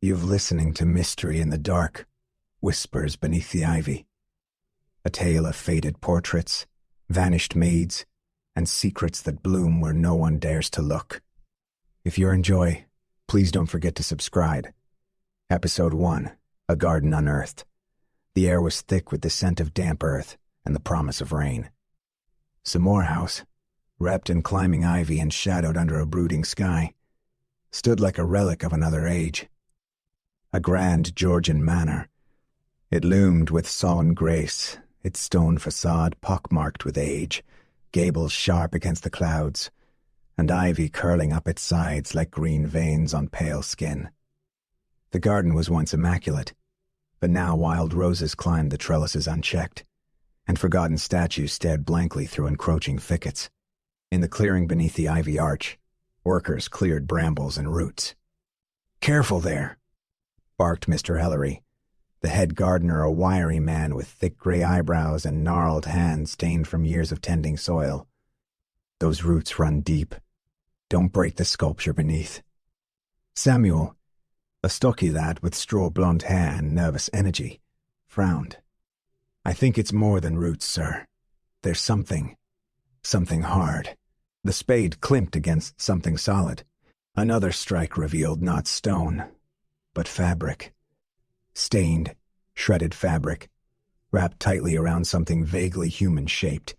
You've listening to mystery in the dark, whispers beneath the ivy. A tale of faded portraits, vanished maids, and secrets that bloom where no one dares to look. If you enjoy, please don't forget to subscribe. Episode 1, A Garden Unearthed. The air was thick with the scent of damp earth and the promise of rain. Symore House, wrapped in climbing ivy and shadowed under a brooding sky, stood like a relic of another age. A grand Georgian manor. It loomed with sullen grace, its stone facade pockmarked with age, gables sharp against the clouds, and ivy curling up its sides like green veins on pale skin. The garden was once immaculate, but now wild roses climbed the trellises unchecked, and forgotten statues stared blankly through encroaching thickets. In the clearing beneath the ivy arch, workers cleared brambles and roots. "Careful there," barked Mr. Ellery, the head gardener, a wiry man with thick gray eyebrows and gnarled hands stained from years of tending soil. "Those roots run deep. Don't break the sculpture beneath." Samuel, a stocky lad with straw-blonde hair and nervous energy, frowned. "I think it's more than roots, sir. There's something hard." The spade climped against something solid. Another strike revealed not stone, but fabric. Stained, shredded fabric, wrapped tightly around something vaguely human-shaped.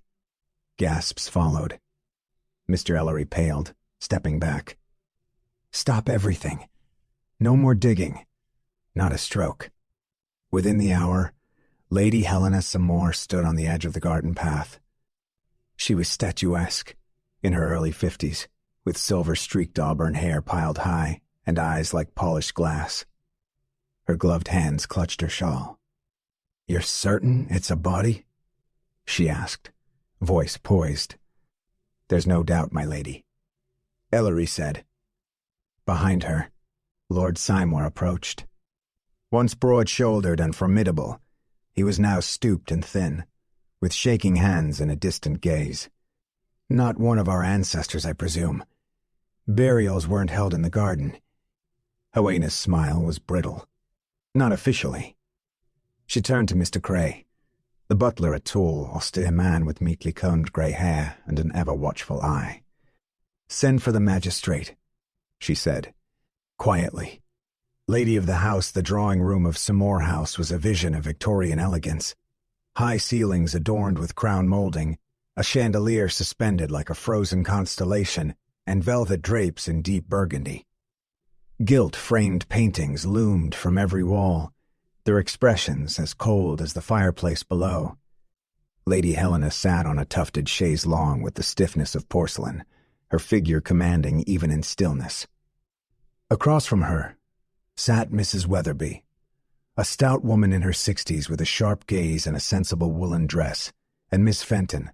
Gasps followed. Mr. Ellery paled, stepping back. "Stop everything. No more digging. Not a stroke." Within the hour, Lady Helena Symore stood on the edge of the garden path. She was statuesque, in her early 50s, with silver-streaked auburn hair piled high and eyes like polished glass. Her gloved hands clutched her shawl. "You're certain it's a body?" she asked, voice poised. "There's no doubt, my lady," Ellery said. Behind her, Lord Symore approached. Once broad-shouldered and formidable, he was now stooped and thin, with shaking hands and a distant gaze. "Not one of our ancestors, I presume. Burials weren't held in the garden." Helena's smile was brittle. "Not officially." She turned to Mr. Cray, the butler, a tall, austere man with neatly combed grey hair and an ever-watchful eye. "Send for the magistrate," she said, quietly. Lady of the house, the drawing-room of Symore House was a vision of Victorian elegance. High ceilings adorned with crown moulding, a chandelier suspended like a frozen constellation, and velvet drapes in deep burgundy. Gilt-framed paintings loomed from every wall, their expressions as cold as the fireplace below. Lady Helena sat on a tufted chaise longue with the stiffness of porcelain, her figure commanding even in stillness. Across from her sat Mrs. Weatherby, a stout woman in her 60s with a sharp gaze and a sensible woolen dress, and Miss Fenton,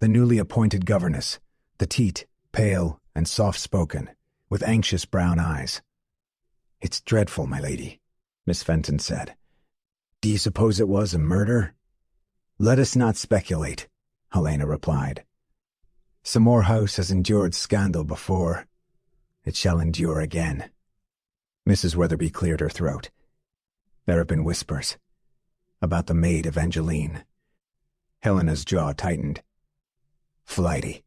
the newly appointed governess, petite, pale, and soft-spoken, with anxious brown eyes. "It's dreadful, my lady," Miss Fenton said. "Do you suppose it was a murder?" "Let us not speculate," Helena replied. "Symore House has endured scandal before. It shall endure again." Mrs. Weatherby cleared her throat. "There have been whispers about the maid Evangeline." Helena's jaw tightened. "Flighty.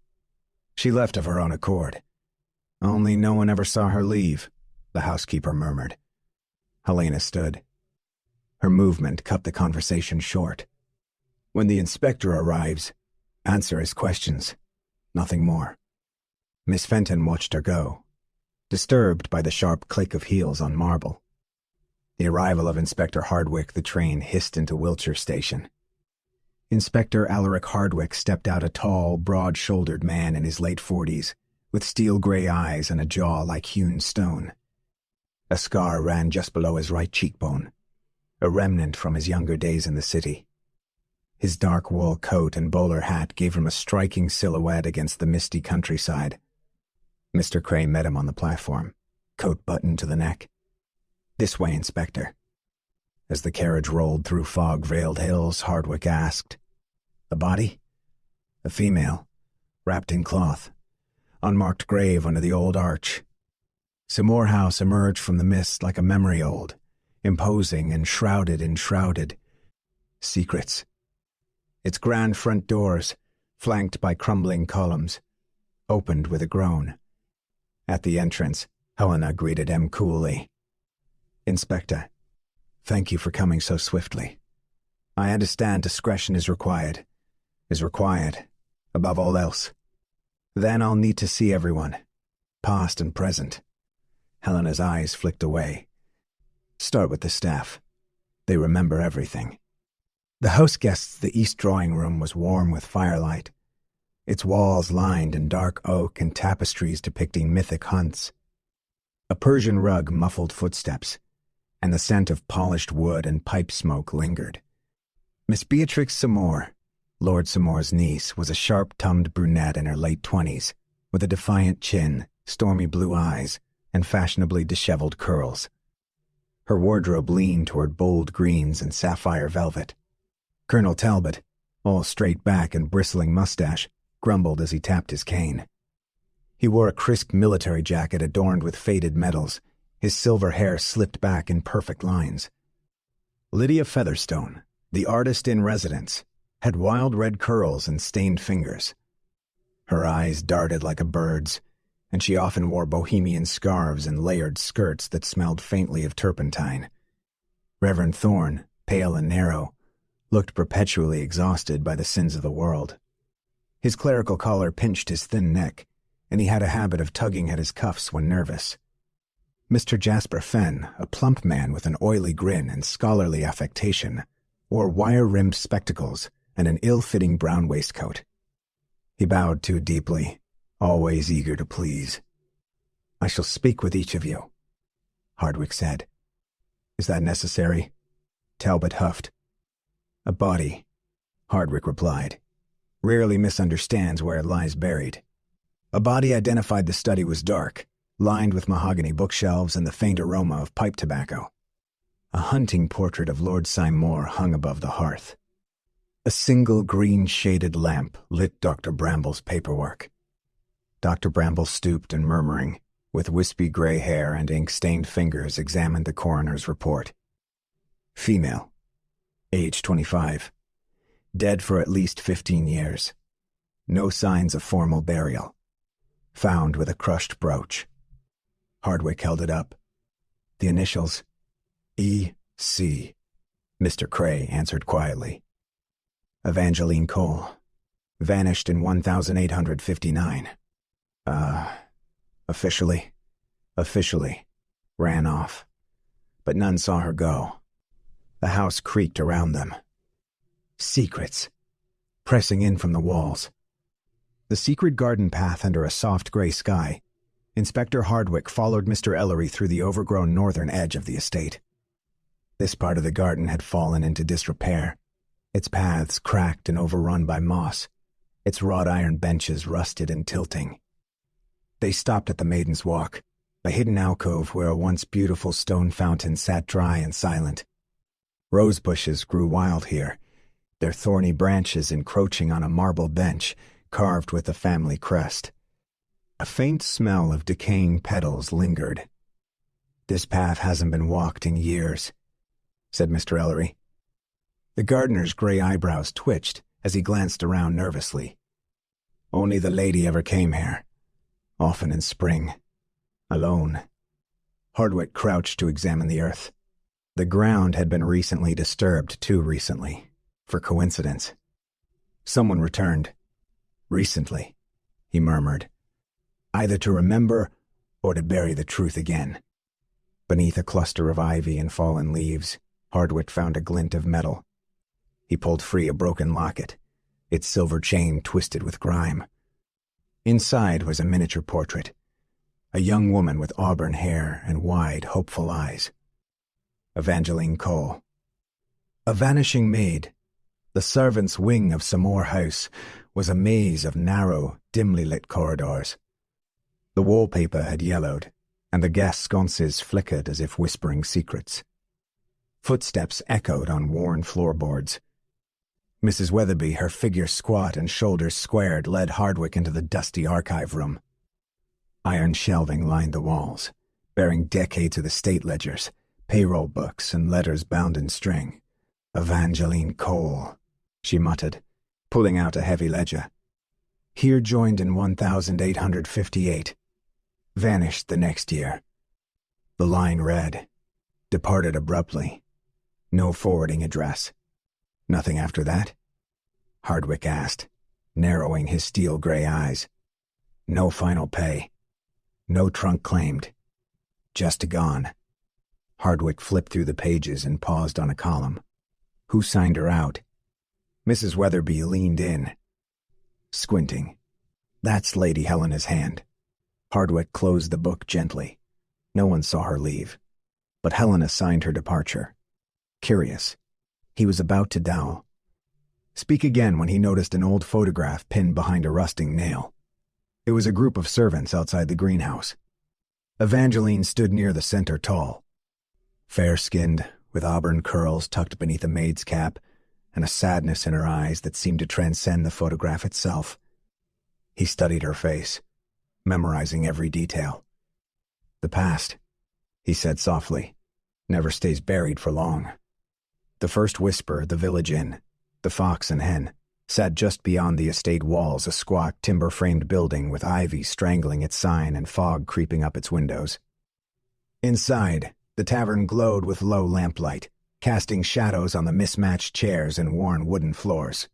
She left of her own accord. Only no one ever saw her leave," the housekeeper murmured. Helena stood. Her movement cut the conversation short. "When the inspector arrives, answer his questions. Nothing more." Miss Fenton watched her go, disturbed by the sharp click of heels on marble. The arrival of Inspector Hardwicke, the train hissed into Wiltshire Station. Inspector Alaric Hardwicke stepped out, a tall, broad-shouldered man in his late 40s, with steel-gray eyes and a jaw like hewn stone. A scar ran just below his right cheekbone, a remnant from his younger days in the city. His dark wool coat and bowler hat gave him a striking silhouette against the misty countryside. Mr. Cray met him on the platform, coat buttoned to the neck. "This way, Inspector." As the carriage rolled through fog-veiled hills, Hardwicke asked, "The body?" "A female, wrapped in cloth. Unmarked grave under the old arch." Symore House emerged from the mist like a memory old, imposing and shrouded in shrouded secrets. Its grand front doors, flanked by crumbling columns, opened with a groan. At the entrance, Helena greeted him coolly. "Inspector, thank you for coming so swiftly. I understand discretion is required, above all else. Then I'll need to see everyone, past and present." Helena's eyes flicked away. "Start with the staff. They remember everything." The house guests' the east drawing room was warm with firelight, its walls lined in dark oak and tapestries depicting mythic hunts. A Persian rug muffled footsteps, and the scent of polished wood and pipe smoke lingered. Miss Beatrix Symore, Lord Symore's niece, was a sharp-tummed brunette in her late 20s, with a defiant chin, stormy blue eyes, and fashionably disheveled curls. Her wardrobe leaned toward bold greens and sapphire velvet. Colonel Talbot, all straight back and bristling mustache, grumbled as he tapped his cane. He wore a crisp military jacket adorned with faded medals, his silver hair slipped back in perfect lines. Lydia Featherstone, the artist in residence, had wild red curls and stained fingers. Her eyes darted like a bird's, and she often wore bohemian scarves and layered skirts that smelled faintly of turpentine. Reverend Thorne, pale and narrow, looked perpetually exhausted by the sins of the world. His clerical collar pinched his thin neck, and he had a habit of tugging at his cuffs when nervous. Mr. Jasper Fenn, a plump man with an oily grin and scholarly affectation, wore wire-rimmed spectacles and an ill-fitting brown waistcoat. He bowed too deeply, always eager to please. "I shall speak with each of you," Hardwicke said. "Is that necessary?" Talbot huffed. "A body," Hardwicke replied, "rarely misunderstands where it lies buried." A body identified the study was dark, lined with mahogany bookshelves and the faint aroma of pipe tobacco. A hunting portrait of Lord Symore hung above the hearth. A single green-shaded lamp lit Dr. Bramble's paperwork. Dr. Bramble stooped and, murmuring, with wispy gray hair and ink-stained fingers, examined the coroner's report. Female. Age 25. Dead for at least 15 years. No signs of formal burial. Found with a crushed brooch. Hardwicke held it up. The initials, E.C. Mr. Cray answered quietly. Evangeline Cole. Vanished in 1859. Officially. Ran off. But none saw her go. The house creaked around them. Secrets. Pressing in from the walls. The secret garden path under a soft gray sky, Inspector Hardwicke followed Mr. Ellery through the overgrown northern edge of the estate. This part of the garden had fallen into disrepair, its paths cracked and overrun by moss, its wrought iron benches rusted and tilting. They stopped at the Maiden's Walk, a hidden alcove where a once beautiful stone fountain sat dry and silent. Rose bushes grew wild here, their thorny branches encroaching on a marble bench carved with the family crest. A faint smell of decaying petals lingered. "This path hasn't been walked in years," said Mr. Ellery. The gardener's gray eyebrows twitched as he glanced around nervously. "Only the lady ever came here, often in spring, alone." Hardwicke crouched to examine the earth. The ground had been recently disturbed, too recently, for coincidence. Someone returned. "Recently," he murmured, "either to remember or to bury the truth again." Beneath a cluster of ivy and fallen leaves, Hardwicke found a glint of metal. He pulled free a broken locket, its silver chain twisted with grime. Inside was a miniature portrait, a young woman with auburn hair and wide, hopeful eyes. Evangeline Cole. A vanishing maid, the servants' wing of Symore House, was a maze of narrow, dimly lit corridors. The wallpaper had yellowed, and the gas sconces flickered as if whispering secrets. Footsteps echoed on worn floorboards. Mrs. Weatherby, her figure squat and shoulders squared, led Hardwicke into the dusty archive room. Iron shelving lined the walls, bearing decades of estate ledgers, payroll books, and letters bound in string. Evangeline Cole, she muttered, pulling out a heavy ledger. Here joined in 1858. Vanished the next year. The line read, departed abruptly. No forwarding address. Nothing after that? Hardwicke asked, narrowing his steel-gray eyes. No final pay. No trunk claimed. Just gone. Hardwicke flipped through the pages and paused on a column. Who signed her out? Mrs. Weatherby leaned in, squinting. That's Lady Helena's hand. Hardwicke closed the book gently. No one saw her leave. But Helena signed her departure. Curious. He was about to dowel. Speak again when he noticed an old photograph pinned behind a rusting nail. It was a group of servants outside the greenhouse. Evangeline stood near the center tall. Fair-skinned, with auburn curls tucked beneath a maid's cap, and a sadness in her eyes that seemed to transcend the photograph itself. He studied her face, memorizing every detail. The past, he said softly, never stays buried for long. The first whisper, the village inn, the Fox and Hen, sat just beyond the estate walls, a squat, timber-framed building with ivy strangling its sign and fog creeping up its windows. Inside, the tavern glowed with low lamplight, casting shadows on the mismatched chairs and worn wooden floors.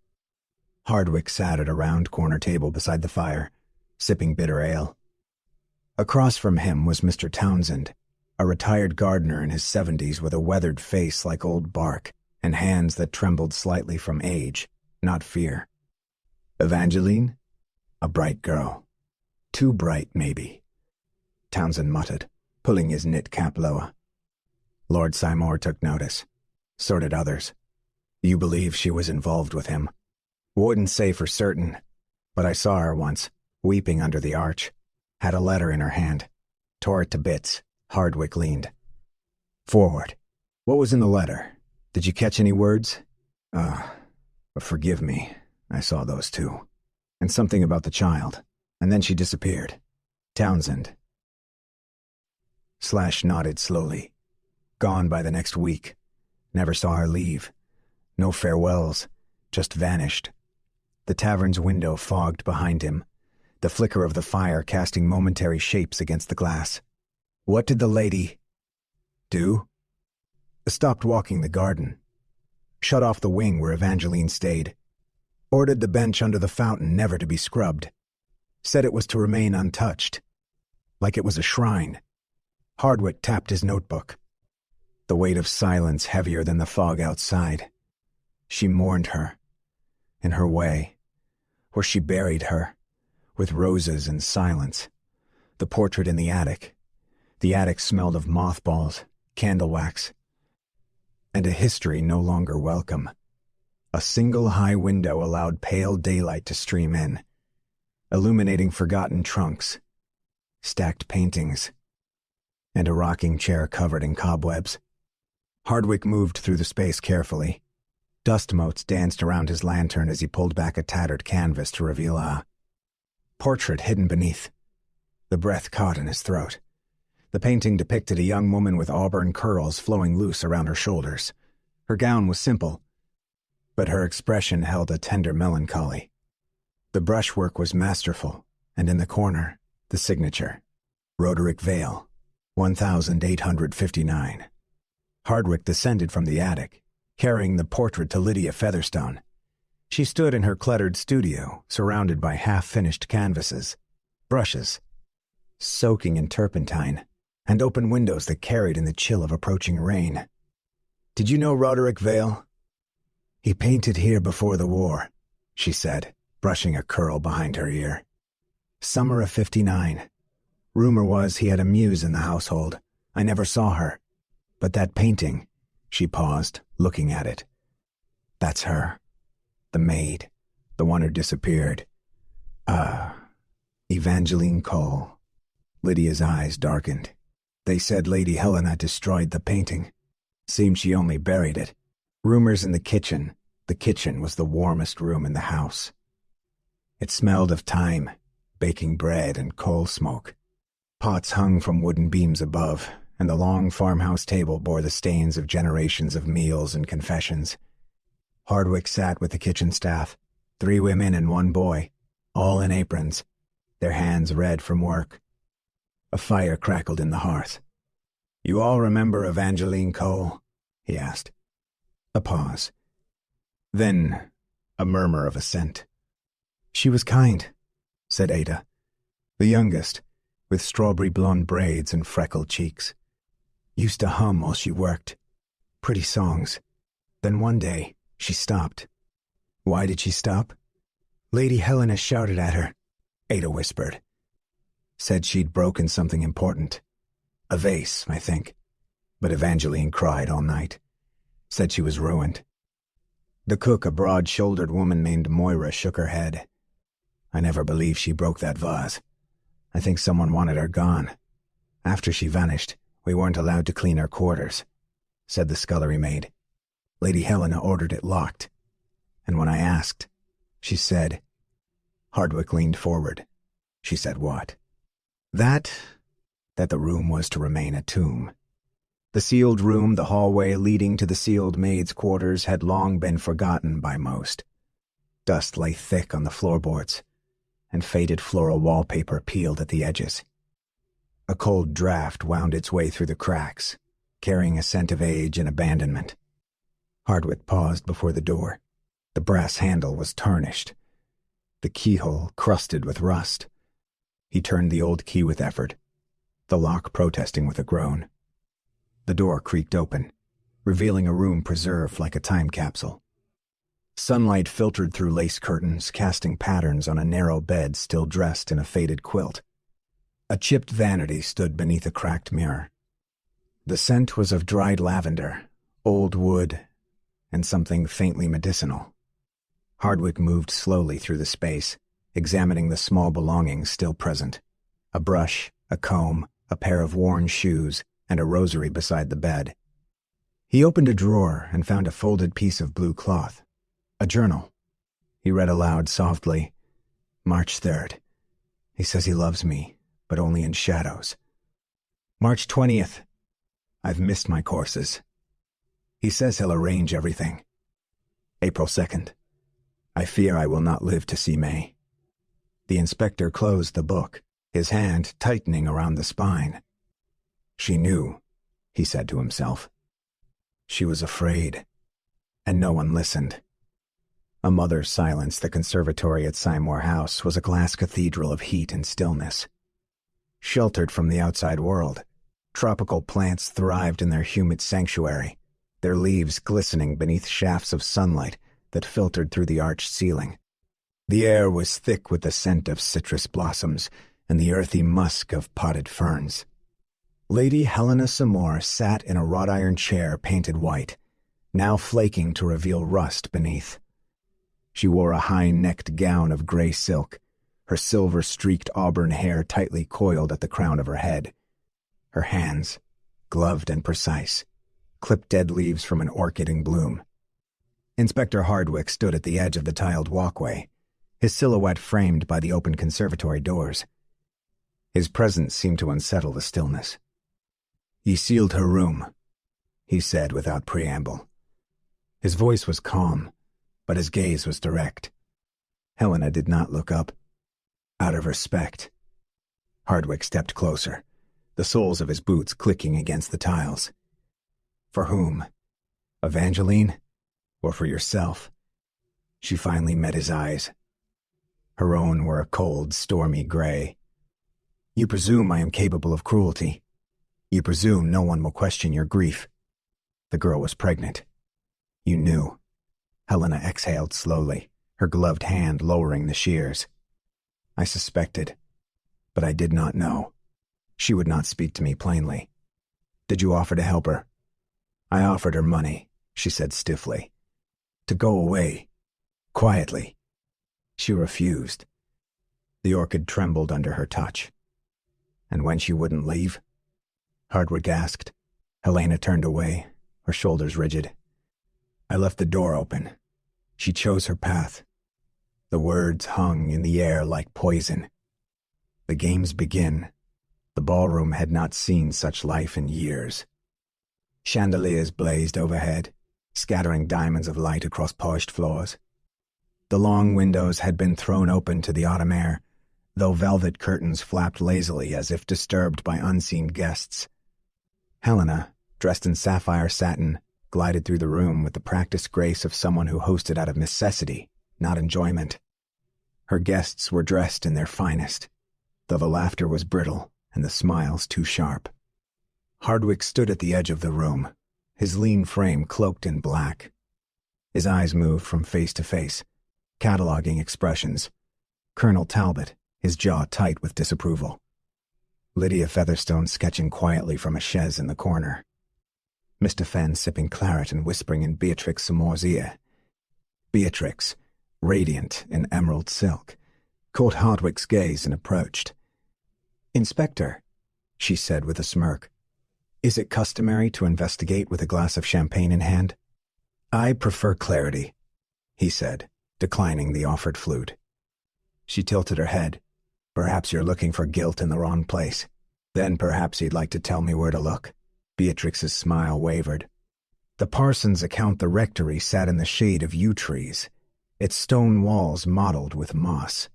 Hardwicke sat at a round corner table beside the fire, sipping bitter ale. Across from him was Mr. Townsend, a retired gardener in his 70s with a weathered face like old bark and hands that trembled slightly from age, not fear. Evangeline? A bright girl. Too bright, maybe. Townsend muttered, pulling his knit cap lower. Lord Symore took notice. So did others. You believe she was involved with him? Wouldn't say for certain, but I saw her once, weeping under the arch. Had a letter in her hand. Tore it to bits. Hardwicke leaned forward. What was in the letter? Did you catch any words? Forgive me. I saw those too. And something about the child. And then she disappeared. Townsend. Slash nodded slowly. Gone by the next week. Never saw her leave. No farewells. Just vanished. The tavern's window fogged behind him, the flicker of the fire casting momentary shapes against the glass. What did the lady do? Stopped walking the garden. Shut off the wing where Evangeline stayed. Ordered the bench under the fountain never to be scrubbed. Said it was to remain untouched. Like it was a shrine. Hardwicke tapped his notebook. The weight of silence heavier than the fog outside. She mourned her. In her way. Where she buried her. With roses and silence. The portrait in the attic. The attic smelled of mothballs, candle wax, and a history no longer welcome. A single high window allowed pale daylight to stream in, illuminating forgotten trunks, stacked paintings, and a rocking chair covered in cobwebs. Hardwicke moved through the space carefully. Dust motes danced around his lantern as he pulled back a tattered canvas to reveal a portrait hidden beneath. The breath caught in his throat. The painting depicted a young woman with auburn curls flowing loose around her shoulders. Her gown was simple, but her expression held a tender melancholy. The brushwork was masterful, and in the corner, the signature, Roderick Vale, 1859. Hardwicke descended from the attic, carrying the portrait to Lydia Featherstone. She stood in her cluttered studio, surrounded by half-finished canvases, brushes, soaking in turpentine, and open windows that carried in the chill of approaching rain. Did you know Roderick Vale? He painted here before the war, she said, brushing a curl behind her ear. Summer of 59. Rumor was he had a muse in the household. I never saw her. But that painting, she paused, looking at it. That's her. The maid. The one who disappeared. Evangeline Cole. Lydia's eyes darkened. They said Lady Helena destroyed the painting. Seemed she only buried it. Rumors in the kitchen. The kitchen was the warmest room in the house. It smelled of thyme, baking bread and coal smoke. Pots hung from wooden beams above, and the long farmhouse table bore the stains of generations of meals and confessions. Hardwicke sat with the kitchen staff, 3 women and 1 boy, all in aprons, their hands red from work. A fire crackled in the hearth. "You all remember Evangeline Cole?" he asked. A pause. Then a murmur of assent. "She was kind," said Ada, the youngest, with strawberry blonde braids and freckled cheeks. "Used to hum while she worked. Pretty songs. Then one day, she stopped." "Why did she stop?" "Lady Helena shouted at her," Ada whispered. "Said she'd broken something important. A vase, I think. But Evangeline cried all night. Said she was ruined." The cook, a broad-shouldered woman named Moira, shook her head. "I never believed she broke that vase. I think someone wanted her gone. After she vanished, we weren't allowed to clean our quarters," said the scullery maid. "Lady Helena ordered it locked. And when I asked, she said..." Hardwicke leaned forward. "She said what?" That the room was to remain a tomb. The sealed room, the hallway leading to the sealed maid's quarters, had long been forgotten by most. Dust lay thick on the floorboards, and faded floral wallpaper peeled at the edges. A cold draft wound its way through the cracks, carrying a scent of age and abandonment. Hardwicke paused before the door. The brass handle was tarnished, the keyhole crusted with rust. He turned the old key with effort, the lock protesting with a groan. The door creaked open, revealing a room preserved like a time capsule. Sunlight filtered through lace curtains, casting patterns on a narrow bed still dressed in a faded quilt. A chipped vanity stood beneath a cracked mirror. The scent was of dried lavender, old wood, and something faintly medicinal. Hardwicke moved slowly through the space, examining the small belongings still present. A brush, a comb, a pair of worn shoes, and a rosary beside the bed. He opened a drawer and found a folded piece of blue cloth. A journal. He read aloud softly. March 3rd. He says he loves me, but only in shadows. March 20th. I've missed my courses. He says he'll arrange everything. April 2nd. I fear I will not live to see May. The inspector closed the book, his hand tightening around the spine. She knew, he said to himself. She was afraid, and no one listened. A mother silenced. The conservatory at Symore House was a glass cathedral of heat and stillness. Sheltered from the outside world, tropical plants thrived in their humid sanctuary, their leaves glistening beneath shafts of sunlight that filtered through the arched ceiling. The air was thick with the scent of citrus blossoms and the earthy musk of potted ferns. Lady Helena Symore sat in a wrought-iron chair painted white, now flaking to reveal rust beneath. She wore a high-necked gown of gray silk, her silver-streaked auburn hair tightly coiled at the crown of her head. Her hands, gloved and precise, clipped dead leaves from an orchid in bloom. Inspector Hardwicke stood at the edge of the tiled walkway, his silhouette framed by the open conservatory doors. His presence seemed to unsettle the stillness. "Ye sealed her room," he said without preamble. His voice was calm, but his gaze was direct. Helena did not look up. Out of respect. Hardwicke stepped closer, the soles of his boots clicking against the tiles. "For whom? Evangeline? Or for yourself?" She finally met his eyes. Her own were a cold, stormy gray. "You presume I am capable of cruelty. You presume no one will question your grief." The girl was pregnant. "You knew." Helena exhaled slowly, her gloved hand lowering the shears. "I suspected, but I did not know. She would not speak to me plainly." "Did you offer to help her?" "I offered her money," she said stiffly. "To go away. Quietly." She refused. The orchid trembled under her touch. "And when she wouldn't leave?" Hardwicke asked. Helena turned away, her shoulders rigid. "I left the door open. She chose her path." The words hung in the air like poison. "The games begin. The ballroom had not seen such life in years. Chandeliers blazed overhead, scattering diamonds of light across polished floors. The long windows had been thrown open to the autumn air, though velvet curtains flapped lazily as if disturbed by unseen guests. Helena, dressed in sapphire satin, glided through the room with the practiced grace of someone who hosted out of necessity, not enjoyment. Her guests were dressed in their finest, though the laughter was brittle and the smiles too sharp. Hardwicke stood at the edge of the room, his lean frame cloaked in black. His eyes moved from face to face, cataloging expressions. Colonel Talbot, his jaw tight with disapproval. Lydia Featherstone sketching quietly from a chaise in the corner. Mr. Fenn sipping claret and whispering in Beatrix Symore's ear. Beatrix, radiant in emerald silk, caught Hardwicke's gaze and approached. "Inspector," she said with a smirk, "is it customary to investigate with a glass of champagne in hand?" "I prefer clarity," he said, declining the offered flute. She tilted her head. "Perhaps you're looking for guilt in the wrong place. Then perhaps you'd like to tell me where to look." Beatrix's smile wavered. The parson's account the rectory sat in the shade of yew trees, its stone walls mottled with moss.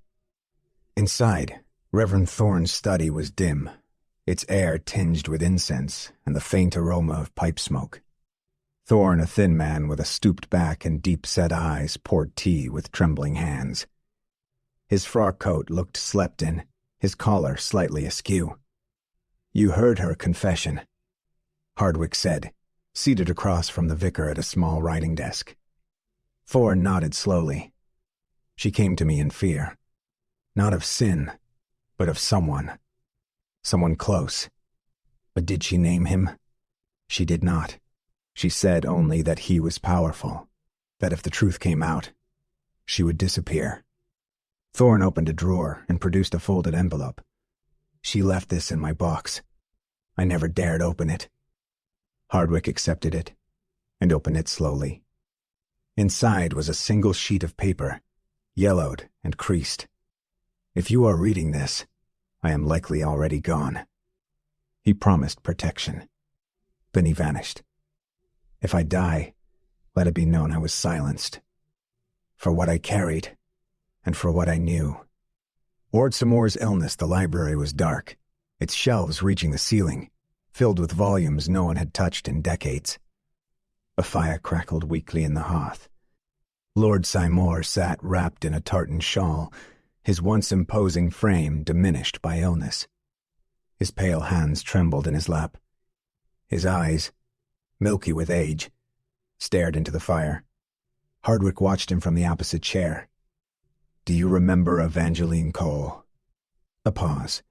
Inside, Reverend Thorne's study was dim, its air tinged with incense and the faint aroma of pipe smoke. Thorne, a thin man with a stooped back and deep-set eyes, poured tea with trembling hands. His frock coat looked slept in, his collar slightly askew. "You heard her confession," Hardwicke said, seated across from the vicar at a small writing desk. Thorne nodded slowly. "She came to me in fear. Not of sin, but of someone. Someone close. But did she name him? She did not. She said only that he was powerful, that if the truth came out, she would disappear." Thorne opened a drawer and produced a folded envelope. "She left this in my box. I never dared open it." Hardwicke accepted it and opened it slowly. Inside was a single sheet of paper, yellowed and creased. "If you are reading this, I am likely already gone." He promised protection. Then he vanished. "If I die, let it be known I was silenced. For what I carried, and for what I knew." Lord Symore's illness, the library was dark, its shelves reaching the ceiling, filled with volumes no one had touched in decades. A fire crackled weakly in the hearth. Lord Symore sat wrapped in a tartan shawl, his once imposing frame diminished by illness. His pale hands trembled in his lap. His eyes, milky with age, stared into the fire. Hardwicke watched him from the opposite chair. "Do you remember Evangeline Cole?" A pause.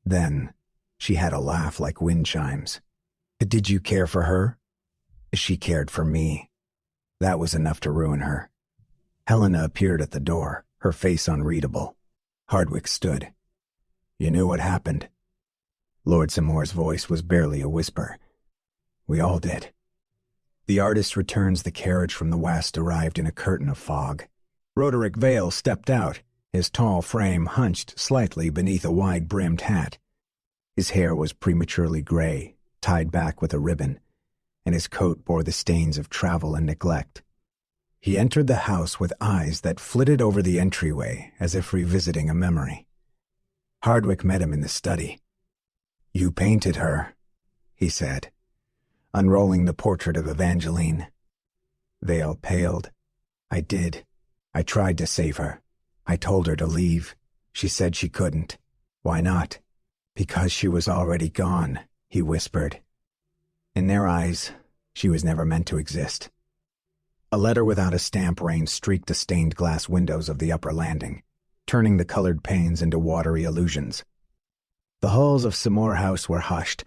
Then she had a laugh like wind chimes. "Did you care for her?" "She cared for me. That was enough to ruin her." Helena appeared at the door, her face unreadable. Hardwicke stood. "You knew what happened." Lord Symore's voice was barely a whisper. "We all did." The artist returns the carriage from the west arrived in a curtain of fog. Roderick Vale stepped out, his tall frame hunched slightly beneath a wide-brimmed hat. His hair was prematurely gray, tied back with a ribbon, and his coat bore the stains of travel and neglect. He entered the house with eyes that flitted over the entryway as if revisiting a memory. Hardwicke met him in the study. "You painted her," he said, unrolling the portrait of Evangeline. Vale paled. "I did. I tried to save her. I told her to leave. She said she couldn't. Why not?" "Because she was already gone," he whispered. In their eyes, she was never meant to exist. A letter without a stamp rain streaked the stained glass windows of the upper landing, turning the colored panes into watery illusions. The halls of Symore House were hushed,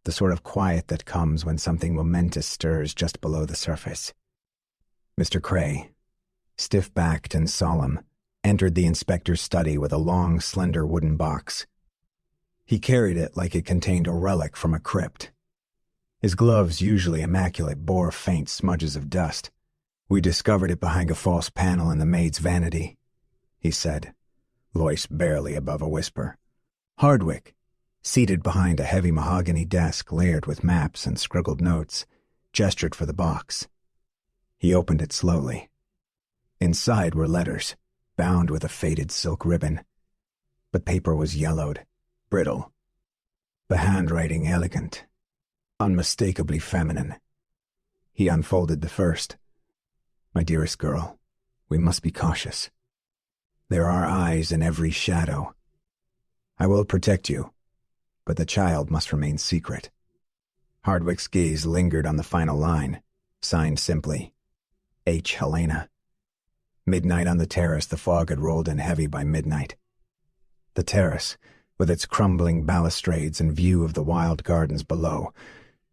the sort of quiet that comes when something momentous stirs just below the surface. Mr. Cray, stiff-backed and solemn, entered the inspector's study with a long, slender wooden box. He carried it like it contained a relic from a crypt. His gloves, usually immaculate, bore faint smudges of dust. "We discovered it behind a false panel in the maid's vanity," he said, voice barely above a whisper. "Hardwicke, Seated behind a heavy mahogany desk layered with maps and scribbled notes, gestured for the box. He opened it slowly. Inside were letters, bound with a faded silk ribbon. The paper was yellowed, brittle. The handwriting elegant, unmistakably feminine. He unfolded the first. My dearest girl, we must be cautious. There are eyes in every shadow. I will protect you, but the child must remain secret. Hardwicke's gaze lingered on the final line, signed simply, H. Helena. Midnight on the terrace. The fog had rolled in heavy by midnight. The terrace, with its crumbling balustrades and view of the wild gardens below,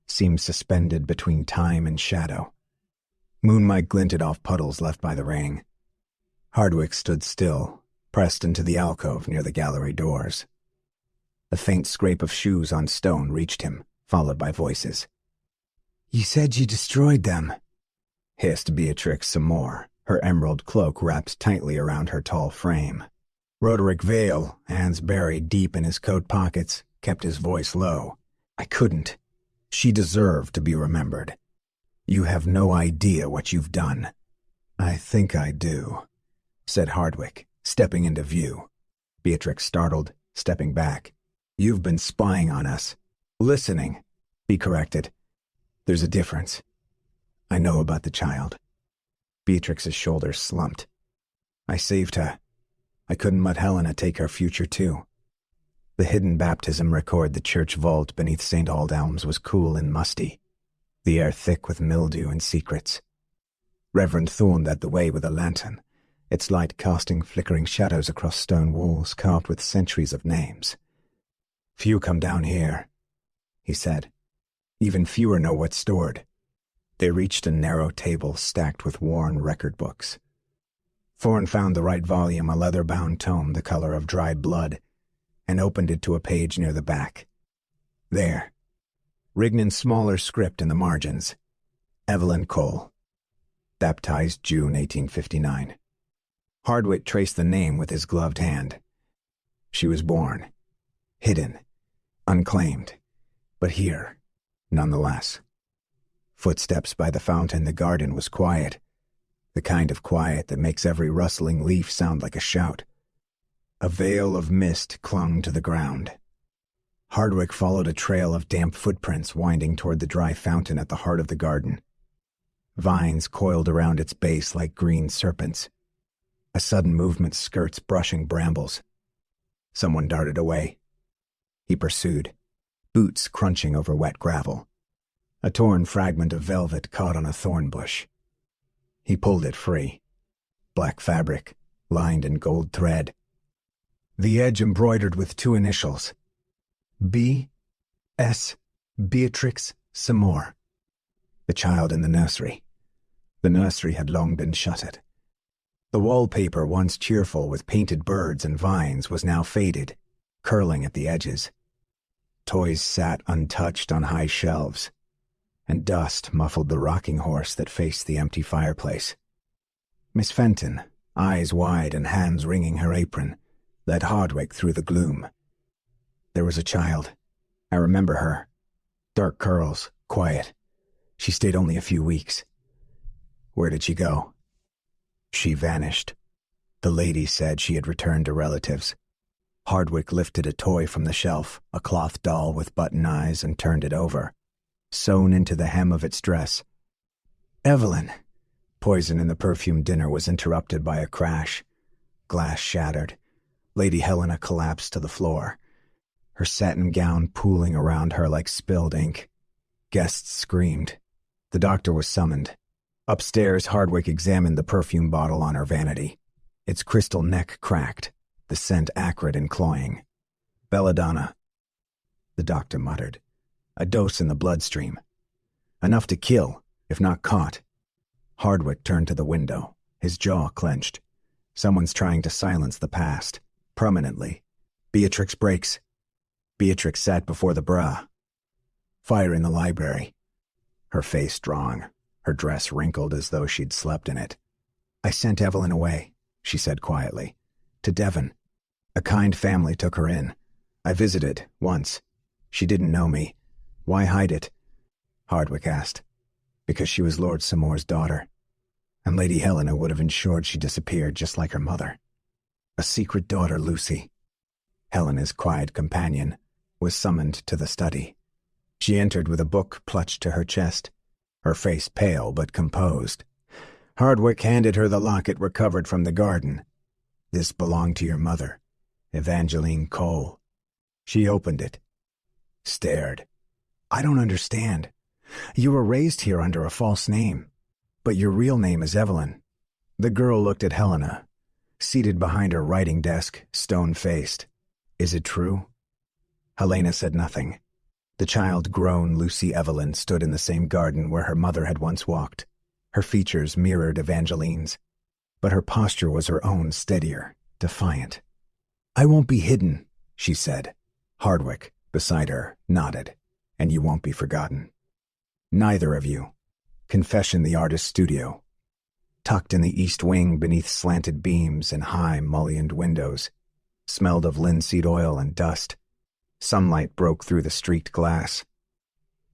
seemed suspended between time and shadow. Moonlight glinted off puddles left by the rain. Hardwicke stood still, pressed into the alcove near the gallery doors. The faint scrape of shoes on stone reached him, followed by voices. "You said you destroyed them," hissed Beatrix Symore, her emerald cloak wrapped tightly around her tall frame. Roderick Vale, hands buried deep in his coat pockets, kept his voice low. "I couldn't. She deserved to be remembered. You have no idea what you've done." "I think I do," said Hardwicke, stepping into view. Beatrix startled, stepping back. "You've been spying on us." "Listening," he corrected. "There's a difference. I know about the child." Beatrix's shoulders slumped. "I saved her. I couldn't let Helena take her future too." The hidden baptism record the church vault beneath St. Aldhelm's was cool and musty, the air thick with mildew and secrets. Reverend Thorne led the way with a lantern, its light casting flickering shadows across stone walls carved with centuries of names. "Few come down here," he said. "Even fewer know what's stored." They reached a narrow table stacked with worn record books. Thorne found the right volume, a leather-bound tome the color of dried blood, and opened it to a page near the back. There, written in smaller script in the margins, Evelyn Cole, baptized June 1859. Hardwicke traced the name with his gloved hand. She was born, hidden, unclaimed, but here, nonetheless. Footsteps by the fountain. The garden was quiet, the kind of quiet that makes every rustling leaf sound like a shout. A veil of mist clung to the ground. Hardwicke followed a trail of damp footprints winding toward the dry fountain at the heart of the garden. Vines coiled around its base like green serpents. A sudden movement, skirts brushing brambles. Someone darted away. He pursued, boots crunching over wet gravel. A torn fragment of velvet caught on a thorn bush. He pulled it free. Black fabric, lined in gold thread. The edge embroidered with two initials. B.S. Beatrix Symore. The child in the nursery. The nursery had long been shuttered. The wallpaper, once cheerful with painted birds and vines, was now faded, curling at the edges. Toys sat untouched on high shelves, and dust muffled the rocking horse that faced the empty fireplace. Miss Fenton, eyes wide and hands wringing her apron, led Hardwicke through the gloom. There was a child. I remember her. Dark curls, quiet. She stayed only a few weeks. Where did she go? She vanished. The lady said she had returned to relatives. Hardwicke lifted a toy from the shelf, a cloth doll with button eyes, and turned it over, sewn into the hem of its dress. "Evelyn!" Poison in the perfumed dinner was interrupted by a crash. Glass shattered. Lady Helena collapsed to the floor, her satin gown pooling around her like spilled ink. Guests screamed. The doctor was summoned. Upstairs, Hardwicke examined the perfume bottle on her vanity. Its crystal neck cracked, the scent acrid and cloying. "Belladonna," the doctor muttered. "A dose in the bloodstream. Enough to kill, if not caught." Hardwicke turned to the window, his jaw clenched. Someone's trying to silence the past, permanently. Beatrix breaks. Beatrix sat before the bra. Fire in the library. Her face drawn, her dress wrinkled as though she'd slept in it. "I sent Evelyn away," she said quietly. "To Devon. A kind family took her in. I visited, once. She didn't know me. Why hide it? Hardwicke asked. Because she was Lord Symore's daughter, and Lady Helena would have ensured she disappeared just like her mother. A secret daughter, Lucy. Helena's quiet companion was summoned to the study. She entered with a book clutched to her chest, her face pale but composed. Hardwicke handed her the locket recovered from the garden. This belonged to your mother, Evangeline Cole. She opened it, stared. I don't understand. You were raised here under a false name, but your real name is Evelyn. The girl looked at Helena, seated behind her writing desk, stone-faced. Is it true? Helena said nothing. The child-grown Lucy Evelyn stood in the same garden where her mother had once walked. Her features mirrored Evangeline's, but her posture was her own, steadier, defiant. I won't be hidden, she said. Hardwicke, beside her, nodded. And you won't be forgotten. Neither of you. Confession the artist's studio. Tucked in the east wing beneath slanted beams and high, mullioned windows, smelled of linseed oil and dust. Sunlight broke through the streaked glass,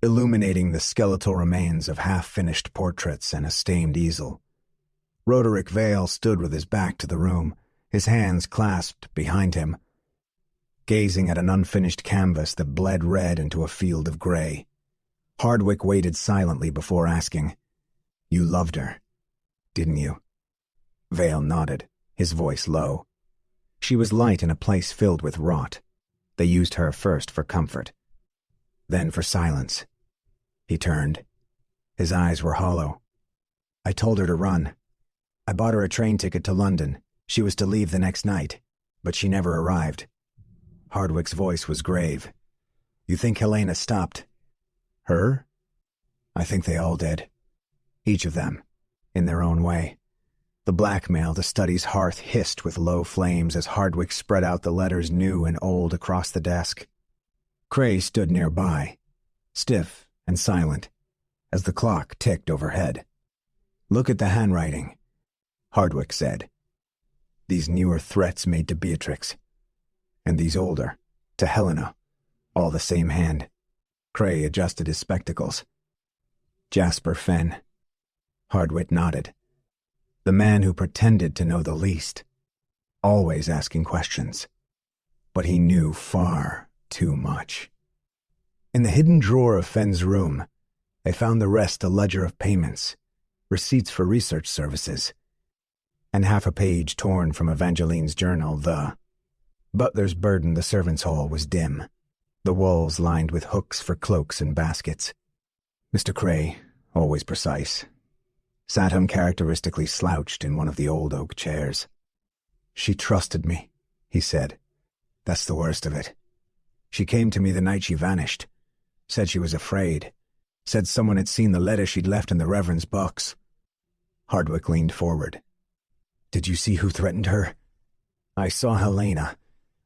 illuminating the skeletal remains of half-finished portraits and a stained easel. Roderick Vale stood with his back to the room, his hands clasped behind him, gazing at an unfinished canvas that bled red into a field of gray. Hardwicke waited silently before asking, You loved her, didn't you? Vale nodded, his voice low. She was light in a place filled with rot. They used her first for comfort, then for silence. He turned. His eyes were hollow. I told her to run. I bought her a train ticket to London. She was to leave the next night, but she never arrived. Hardwicke's voice was grave. You think Helena stopped? Her? I think they all did. Each of them, in their own way. The blackmail the study's hearth hissed with low flames as Hardwicke spread out the letters new and old across the desk. Cray stood nearby, stiff and silent, as the clock ticked overhead. Look at the handwriting, Hardwicke said. These newer threats made to Beatrix, and these older, to Helena, all the same hand. Cray adjusted his spectacles. Jasper Fenn. Hardwicke nodded. The man who pretended to know the least, always asking questions. But he knew far too much. In the hidden drawer of Fenn's room, they found the rest a ledger of payments, receipts for research services, and half a page torn from Evangeline's journal, the Butler's burden the servants' hall was dim, the walls lined with hooks for cloaks and baskets. Mr. Cray, always precise, sat uncharacteristically slouched in one of the old oak chairs. She trusted me, he said. That's the worst of it. She came to me the night she vanished, said she was afraid, said someone had seen the letter she'd left in the Reverend's box. Hardwicke leaned forward. Did you see who threatened her? I saw Helena.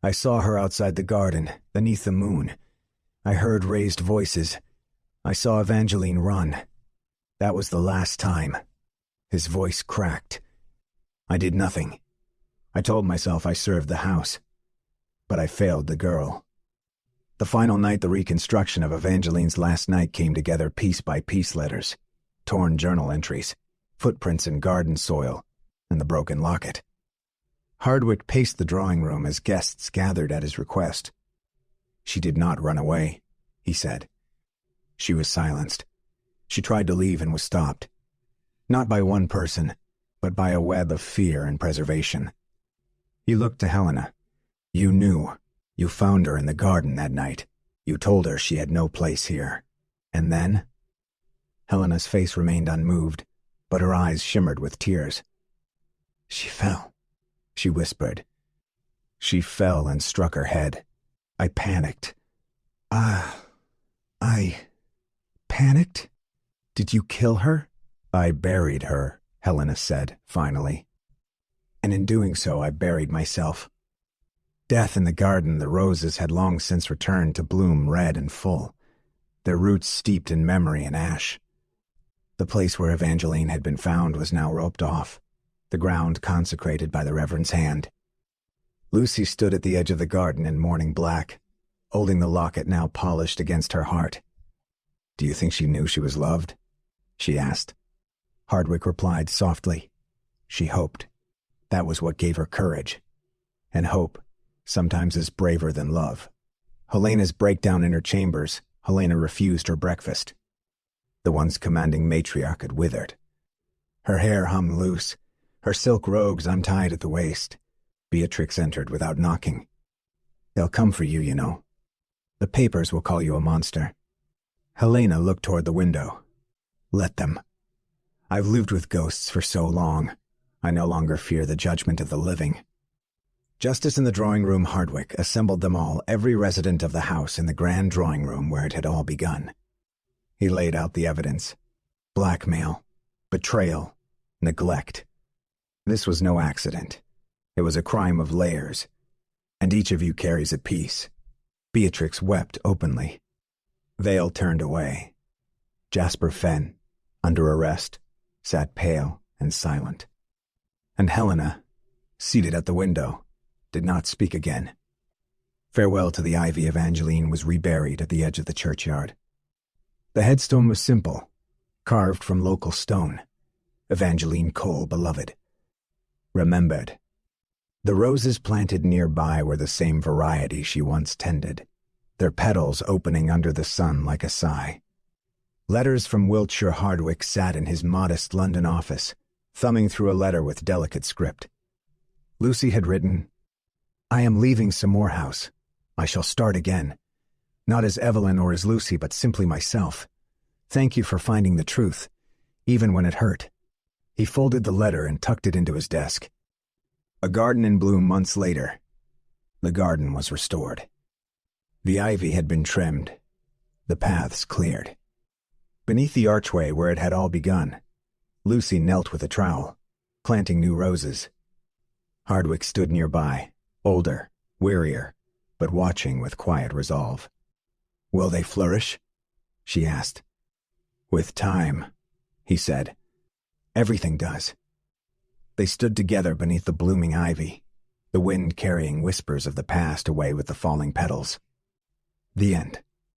I saw her outside the garden, beneath the moon. I heard raised voices. I saw Evangeline run. That was the last time. His voice cracked. I did nothing. I told myself I served the house. But I failed the girl. The final night the reconstruction of Evangeline's last night came together piece by piece letters, torn journal entries, footprints in garden soil, and the broken locket. Hardwicke paced the drawing room as guests gathered at his request. She did not run away, he said. She was silenced. She tried to leave and was stopped. Not by one person, but by a web of fear and preservation. He looked to Helena. You knew. You found her in the garden that night. You told her she had no place here. And then? Helena's face remained unmoved, but her eyes shimmered with tears. She fell, she whispered. She fell and struck her head. I panicked. I panicked? Did you kill her? I buried her, Helena said, finally. And in doing so, I buried myself. Death in the garden, the roses had long since returned to bloom red and full, their roots steeped in memory and ash. The place where Evangeline had been found was now roped off, the ground consecrated by the Reverend's hand. Lucy stood at the edge of the garden in morning black, holding the locket now polished against her heart. "Do you think she knew she was loved?" she asked. Hardwicke replied softly. She hoped. That was what gave her courage. And hope sometimes is braver than love. Helena's breakdown in her chambers, Helena refused her breakfast. The once commanding matriarch had withered. Her hair hung loose, her silk robes untied at the waist. Beatrix entered without knocking. "They'll come for you, you know. The papers will call you a monster." Helena looked toward the window. "Let them. I've lived with ghosts for so long, I no longer fear the judgment of the living." Just as in the drawing room, Hardwicke assembled them all, every resident of the house, in the grand drawing room where it had all begun. He laid out the evidence. Blackmail, betrayal, neglect. This was no accident. It was a crime of layers, and each of you carries a piece. Beatrix wept openly. Vale turned away. Jasper Fenn, under arrest, sat pale and silent. And Helena, seated at the window, did not speak again. Farewell to the ivy Evangeline was reburied at the edge of the churchyard. The headstone was simple, carved from local stone. Evangeline Cole, beloved. Remembered. The roses planted nearby were the same variety she once tended, their petals opening under the sun like a sigh. Letters from Wiltshire Hardwicke sat in his modest London office, thumbing through a letter with delicate script. Lucy had written, "I am leaving Symore House. I shall start again. Not as Evelyn or as Lucy, but simply myself. Thank you for finding the truth, even when it hurt." He folded the letter and tucked it into his desk. A garden in bloom months later. The garden was restored. The ivy had been trimmed, the paths cleared. Beneath the archway where it had all begun, Lucy knelt with a trowel, planting new roses. Hardwicke stood nearby, older, wearier, but watching with quiet resolve. "Will they flourish?" she asked. "With time," he said. "Everything does." They stood together beneath the blooming ivy, the wind carrying whispers of the past away with the falling petals. The end.